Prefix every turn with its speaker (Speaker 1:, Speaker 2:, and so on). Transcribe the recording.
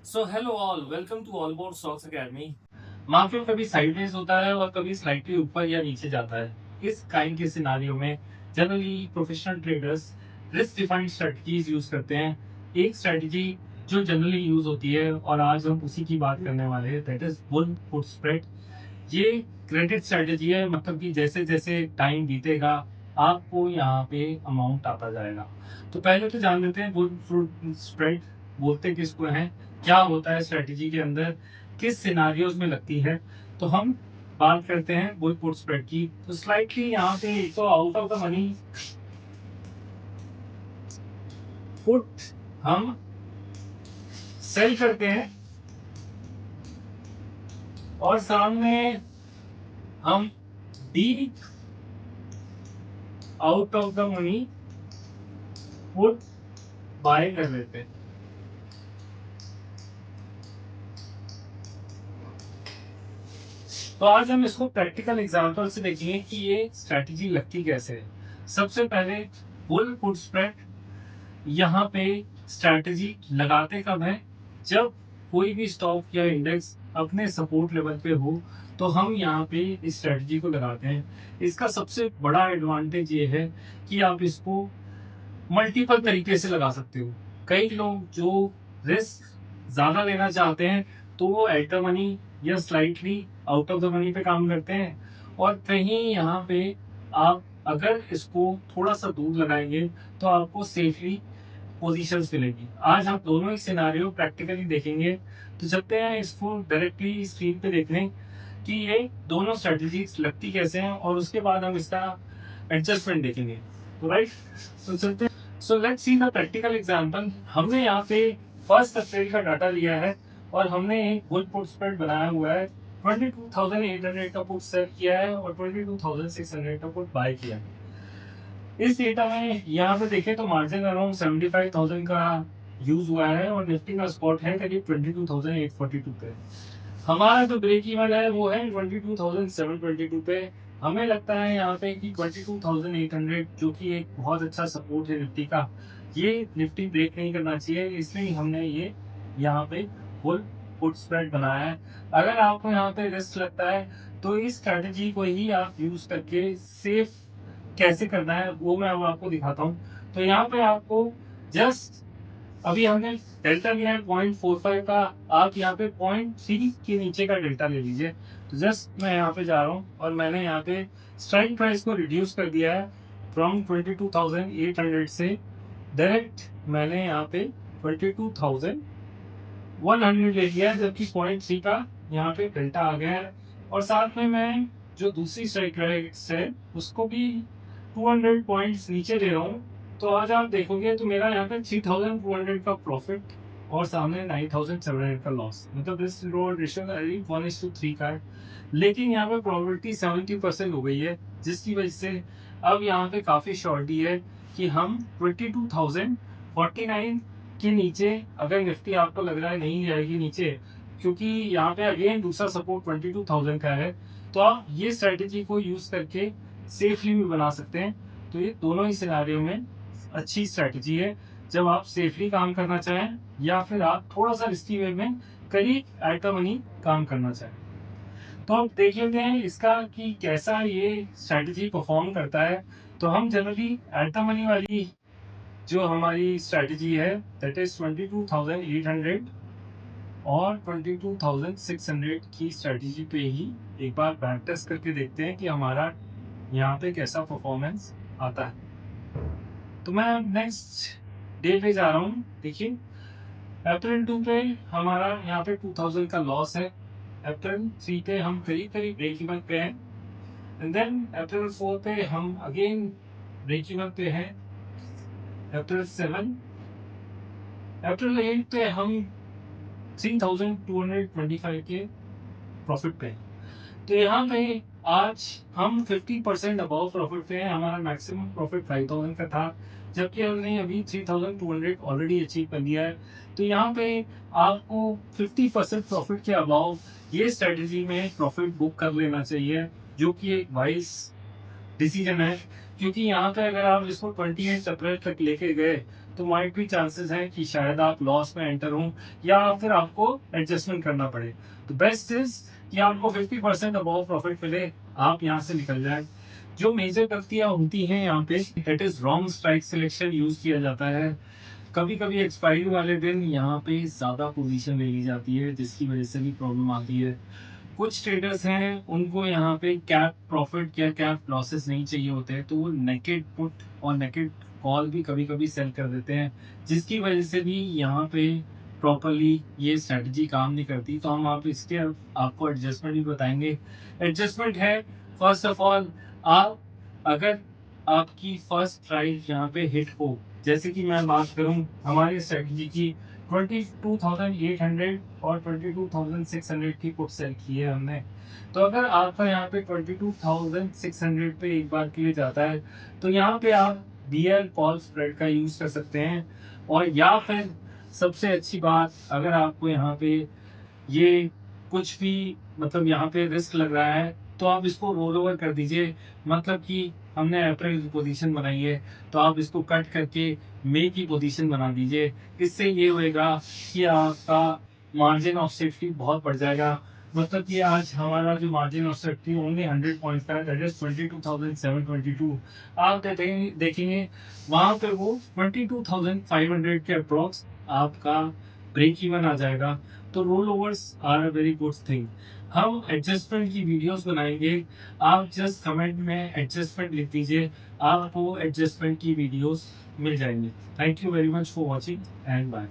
Speaker 1: So hello all, welcome to all about stocks academy. Market कभी sideways होता है और कभी स्लाइटली ऊपर या नीचे जाता है। इस काइंड के सिनारियो में generally professional traders risk defined strategies use करते हैं। एक स्ट्रेटजी जो जनरली यूज होती है और आज हम उसी की बात करने वाले हैं, that is bull put spread. ये क्रेडिट स्ट्रेटजी है, मतलब कि जैसे जैसे टाइम बीतेगा आपको यहाँ पे अमाउंट आता जाएगा। तो पहले तो जान लेते हैं बुल फ्रूट स्प्रेड बोलते किसको हैं, क्या होता है स्ट्रेटजी के अंदर, किस सिनारियोज में लगती है। तो हम बात करते हैं बुल पुट स्प्रेड की। तो स्लाइटली यहाँ पे तो out of the money put हम सेल करते हैं और सामने हम D out of the money put buy कर लेते हैं। तो आज हम इसको प्रैक्टिकल एग्जांपल से देखेंगे कि ये स्ट्रेटजी लगती कैसे है। सबसे पहले बुल पुट स्प्रेड यहाँ पे स्ट्रेटजी लगाते कब है, जब कोई भी स्टॉक या इंडेक्स अपने सपोर्ट लेवल पे हो तो हम यहाँ पे इस स्ट्रेटजी को लगाते हैं। इसका सबसे बड़ा एडवांटेज ये है कि आप इसको मल्टीपल तरीके से लगा सकते हो। कई लोग जो रिस्क ज्यादा लेना चाहते हैं तो वो एट द मनी या slightly out of the money पे काम करते हैं, और कहीं यहाँ पे आप अगर इसको थोड़ा सा दूर लगाएंगे तो आपको सेफली पोजीशंस मिलेगी। आज हम दोनों ही सिनारियो प्रैक्टिकली देखेंगे। तो चलते हैं इसको डायरेक्टली स्क्रीन पे देखने कि ये दोनों स्ट्रेटजीज लगती कैसे हैं, और उसके बाद हम इसका एडजस्टमेंट देखेंगे। तो राइट, तो चलते हैं। So let's see the practical example. हमने यहाँ पे 1 अप्रैल का डाटा लिया है और हमने एक बुल पुट स्प्रेड बनाया हुआ है। 22,800 का पुट सेल किया है और 22,600 का पुट बाय किया है। इस डेटा में यहाँ पे देखें तो मार्जिन अराउंड 75,000 का यूज हुआ है और निफ्टी का स्पॉट है करीब 22,842 पे। हमारा जो ब्रेक इवन है वो है 22,722 पे। हमें लगता है यहाँ पे कि 22,800 जो कि एक बहुत अच्छा सपोर्ट है निफ्टी का, ये निफ्टी ब्रेक नहीं करना चाहिए, इसलिए हमने ये यहाँ पे फुल पुट स्प्रेड बनाया है। अगर आपको यहाँ पे रिस्क लगता है तो इस स्ट्रेटजी को ही आप यूज करके सेफ कैसे करना है वो मैं अब आपको दिखाता हूँ। तो यहाँ पे आपको जस्ट अभी हमने डेल्टा लिया है 0.45 का, आप यहाँ पे 0.3 के नीचे का डेल्टा ले लीजिए। तो जस्ट मैं यहाँ पे जा रहा हूँ और मैंने यहाँ पे स्ट्राइक प्राइस को रिड्यूस कर दिया है फ्रॉम 22,800 से। डायरेक्ट मैंने यहाँ पे 22,100 ले लिया है, जबकि 0.3 का यहाँ पे डेल्टा आ गया है। और साथ में मैं जो दूसरी स्ट्राइक प्राइस है उसको भी 200 पॉइंट्स नीचे दे रहा हूँ। तो आज आप देखोगे तो मेरा यहाँ पे 3,200 का प्रॉफिट और सामने 9,700 का लॉस, मतलब दिस रेशियो 1:3 का है। लेकिन यहाँ पे प्रोबेबिलिटी 70% हो गई है, जिसकी वजह से अब यहाँ पे काफी श्योरिटी है कि हम 22,049 के नीचे, अगर निफ्टी आपको लग रहा है नहीं जाएगी नीचे, क्योंकि यहाँ पे अगेन दूसरा सपोर्ट 22,000 का है, तो आप ये स्ट्रेटेजी को यूज करके सेफली भी बना सकते हैं। तो ये दोनों ही सिनारियों में अच्छी स्ट्रेटजी है, जब आप सेफली काम करना चाहें या फिर आप थोड़ा सा रिस्की वे में करीब एट द मनी काम करना चाहें। तो हम देख लेते हैं इसका कि कैसा ये स्ट्रेटजी परफॉर्म करता है। तो हम जनरली एट द मनी वाली जो हमारी स्ट्रेटजी है दैट इज 22,800 और 22,600 की स्ट्रेटजी पे ही एक बार बैक टेस्ट करके देखते हैं कि हमारा यहाँ पे कैसा परफॉर्मेंस आता है। तो मैं नेक्स्ट डे पे जा रहा हूँ। देखिए अप्रैल 2 पे हमारा यहाँ पे 2,000 का लॉस है। अप्रैल 3 पे हम करीब करीब ब्रेक इवन पे हैं, एंड देन अप्रैल 4 पे हम अगेन ब्रेक इवन पे हैं। अप्रैल 7, अप्रैल 8 पे हम 3,225 के प्रॉफिट पे हैं। तो यहाँ पे आज हम 50% अबव प्रॉफिट पे हैं। हमारा मैक्सिमम प्रॉफिट 5,000 का था, जबकि हमने अभी 3,200 ऑलरेडी अचीव कर लिया है। तो यहाँ पे आपको 50% प्रॉफिट के अबाव ये स्ट्रेटजी में प्रॉफिट बुक कर लेना चाहिए, जो कि एक वाइज डिसीजन है। क्योंकि यहाँ पे अगर आप इसको 28 अप्रैल तक लेके गए तो माइट भी चांसेस हैं कि शायद आप लॉस में एंटर हों या फिर आपको एडजस्टमेंट करना पड़े। तो बेस्ट इज कि आपको 50% अबव प्रॉफिट मिले, आप यहाँ से निकल जाए। जो मेजर गलतियां होती हैं यहाँ पे, it is wrong strike selection use किया जाता है। कभी कभी एक्सपायरी वाले दिन यहाँ पे ज्यादा पोजीशन ले ली जाती है, जिसकी वजह से भी प्रॉब्लम आती है। कुछ ट्रेडर्स हैं, उनको यहाँ पे कैप प्रॉफिट या कैप लॉसेस नहीं चाहिए होते हैं, तो वो नेकेड पुट और नेकेड कॉल भी कभी कभी सेल कर देते हैं, जिसकी वजह से भी यहाँ पे प्रॉपरली ये स्ट्रेटजी काम नहीं करती। तो हम आप इसके आपको एडजस्टमेंट भी बताएंगे। एडजस्टमेंट है, फर्स्ट ऑफ ऑल, आप अगर आपकी फर्स्ट प्राइस यहाँ पे हिट हो, जैसे कि मैं बात करूं हमारी स्ट्रेटजी की, 22,800 और 22,600 की पुट सेल की है हमने। तो अगर आपका यहाँ पे 22,600 पे एक बार के लिए जाता है, तो यहाँ पे आप बीएल कॉल स्प्रेड का यूज कर सकते हैं। और या फिर सबसे अच्छी बात, अगर आपको यहाँ पे ये कुछ भी मतलब यहाँ पे रिस्क लग रहा है, तो आप इसको रोल ओवर कर दीजिए। मतलब कि हमने अप्रैल की पोजीशन बनाई है, तो आप इसको कट करके मई की पोजीशन बना दीजिए। इससे ये होएगा कि आपका मार्जिन ऑफ सेफ्टी बहुत बढ़ जाएगा। मतलब कि आज हमारा जो margin of safety only 100 point का है, दैट इज 22,722। आप देखेंगे वहां पे वो 22,500 के अप्रोक्स आपका ब्रेक इवन आ जाएगा। तो rollovers are a very good thing. हम एडजस्टमेंट की वीडियोस बनाएंगे, आप जस्ट कमेंट में एडजस्टमेंट लिख दीजिए, आपको एडजस्टमेंट की वीडियोस मिल जाएंगे। Thank you very much for watching and bye.